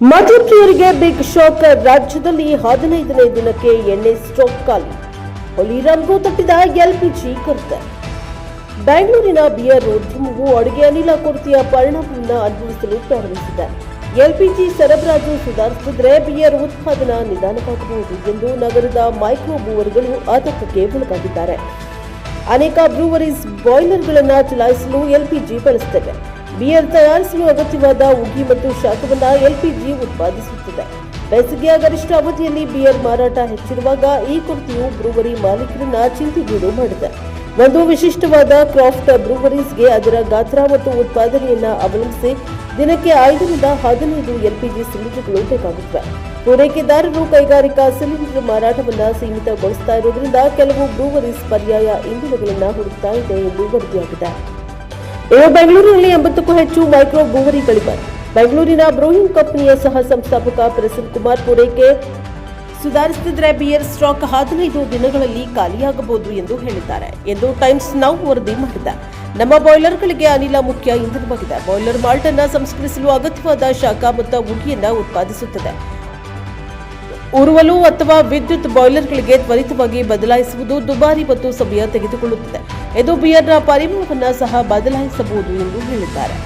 ಮದ್ಯಪ್ರಿಯರಿಗೆ big shock. ರಾಜ್ಯದಲ್ಲಿ 15ನೇ ದಿನಕ್ಕೆ ಎಣ್ಣೆ ಸ್ಟಾಕ್ ಖಾಲಿ. ಹೊಲಿರಂಗೂ ತಟ್ಟಿದ ಎಲ್ಪಿಜಿ ಕೊರತೆ. ಬೆಂಗಳೂರಿನ ಬಿಯರ್ ಉದ್ಯಮವು ಅಡುಗೆ ಅನಿಲ ಕೊರತೆಯ ಪರಿಣಾಮವನ್ನು ಅನುಭವಿಸಲು ಪ್ರಾರಂಭಿಸಿದೆ. ಎಲ್ಪಿಜಿ ಸರಬರಾಜು ಸುಧಾರಿಸಿದರೆ ಬಿಯರ್ ಉತ್ಪಾದನಾ ನಿಧಾನವಾಗಬಹುದು ಎಂದು ನಗರದ ಮೈಕ್ರೋ ಬ್ರೂವರಿಗಳು ಆತಂಕಕ್ಕೆ ಒಳಗಾಗಿದ್ದಾರೆ. ಅನೇಕ ಬ್ರೂವರೀಸ್ ಬಾಯ್ಲರ್ಗಳನ್ನು ಚಲಾಯಿಸಲು ಎಲ್ಪಿಜಿ ಬಳಸುತ್ತವೆ. ಬಿಯರ್ ತಯಾರಿಸಲು ಅಗತ್ಯವಾದ ಉಗಿ ಮತ್ತು ಶಾಖವನ್ನು ಎಲ್ಪಿಜಿ ಉತ್ಪಾದಿಸುತ್ತದೆ. ಬೇಸಿಗೆಯ ಗರಿಷ್ಠ ಅವಧಿಯಲ್ಲಿ ಬಿಯರ್ ಮಾರಾಟ ಹೆಚ್ಚಿರುವಾಗ ಈ ಕೊರತೆಯು ಬ್ರೂವರಿ ಮಾಲೀಕರನ್ನ ಚಿಂತೆಗೀಡು ಮಾಡಿದೆ. ಒಂದು ವಿಶಿಷ್ಟವಾದ ಕ್ರಾಫ್ಟ್ ಬ್ರೂವರೀಸ್ಗೆ ಅದರ ಗಾತ್ರ ಮತ್ತು ಉತ್ಪಾದನೆಯನ್ನು ಅವಲಂಬಿಸಿ ದಿನಕ್ಕೆ 5 ರಿಂದ 15 ಎಲ್ಪಿಜಿ ಸಿಲಿಂಡರ್ಗಳು ಬೇಕಾಗುತ್ತವೆ. ಪೂರೈಕೆದಾರರು ಕೈಗಾರಿಕಾ ಸಿಲಿಂಡರ್ ಮಾರಾಟವನ್ನು ಸೀಮಿತಗೊಳಿಸುತ್ತಾ ಇರುವುದರಿಂದ ಕೆಲವು ಬ್ರೂವರೀಸ್ ಪರ್ಯಾಯ ಇಂಧನಗಳನ್ನು ಹುಡುಕ್ತಾ ಇದೆ ಎಂದು ವರದಿಯಾಗಿದೆ. ಇನ್ನು ಬೆಂಗಳೂರಿನಲ್ಲಿ 80ಕ್ಕೂ ಹೆಚ್ಚು ಮೈಕ್ರೋ ಬ್ರೂವರಿಗಳಿವೆ. ಬೆಂಗಳೂರಿನ ಬ್ರೂಯಿಂಗ್ ಕಂಪನಿಯ ಸಹ ಸಂಸ್ಥಾಪಕ ಪ್ರಸನ್ನ ಕುಮಾರ್ ಪೂರೈಕೆ ಸುಧಾರಿಸಿದರೆ ಬಿಯರ್ ಸ್ಟಾಕ್ 15 ದಿನಗಳಲ್ಲಿ ಖಾಲಿಯಾಗಬಹುದು ಎಂದು ಹೇಳಿದ್ದಾರೆ ಎಂದು ಟೈಮ್ಸ್ ನೌ ವರದಿ ಮಾಡಿದೆ. ನಮ್ಮ ಬಾಯ್ಲರ್ಗಳಿಗೆ ಅನಿಲ ಮುಖ್ಯ ಇಂಧನವಾಗಿದೆ. ಬಾಯ್ಲರ್ ಮಾಲ್ಟ್ ಅನ್ನು ಸಂಸ್ಕರಿಸಲು ಅಗತ್ಯವಾದ ಶಾಖ ಮತ್ತು ಉಗಿಯನ್ನು ಉತ್ಪಾದಿಸುತ್ತದೆ. ಉರುವಲು ಅಥವಾ ವಿದ್ಯುತ್ ಬಾಯ್ಲರ್ಗಳಿಗೆ ತ್ವರಿತವಾಗಿ ಬದಲಾಯಿಸುವುದು ದುಬಾರಿ ಮತ್ತು ಸಮಯ ತೆಗೆದುಕೊಳ್ಳುತ್ತದೆ. ಇದು ಬಿಯರ್ನ ಪರಿಮಳವನ್ನು ಸಹ ಬದಲಾಯಿಸಬಹುದು ಎಂದು ಹೇಳಿದ್ದಾರೆ.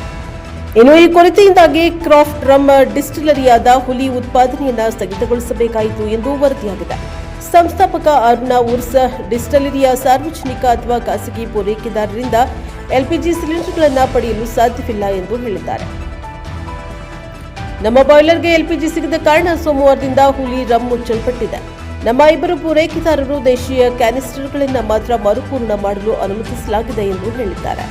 ಇನ್ನು ಈ ಕೊರತೆಯಿಂದಾಗಿ ಕ್ರಾಫ್ಟ್ ರಮ್ ಡಿಸ್ಟಿಲರಿಯಾದ ಹುಲಿ ಉತ್ಪಾದನೆಯನ್ನು ಸ್ಥಗಿತಗೊಳಿಸಬೇಕಾಯಿತು ಎಂದು ವರದಿಯಾಗಿದೆ. ಸಂಸ್ಥಾಪಕ ಅರುಣಾ ಉರ್ಸ್ ಡಿಸ್ಟಿಲರಿಯ ಸಾರ್ವಜನಿಕ ಅಥವಾ ಖಾಸಗಿ ಪೂರೈಕೆದಾರರಿಂದ ಎಲ್ಪಿಜಿ ಸಿಲಿಂಡರ್ಗಳನ್ನು ಪಡೆಯಲು ಸಾಧ್ಯವಿಲ್ಲ ಎಂದು ಹೇಳಿದ್ದಾರೆ. ನಮ್ಮ ಬಾಯ್ಲರ್ಗೆ ಎಲ್ಪಿಜಿ ಸಿಗದ ಕಾರಣ ಸೋಮವಾರದಿಂದ ಹುಲಿ ರಮ್ ಮುಚ್ಚಲ್ಪಟ್ಟಿದೆ. ನಮ್ಮ 2 ಪೂರೈಕೆದಾರರು ದೇಶೀಯ ಕ್ಯಾನಿಸ್ಟರ್ಗಳನ್ನು ಮಾತ್ರ ಮರುಪೂರ್ಣ ಮಾಡಲು ಅನುಮತಿಸಲಾಗಿದೆ ಎಂದು ಹೇಳಿದ್ದಾರೆ.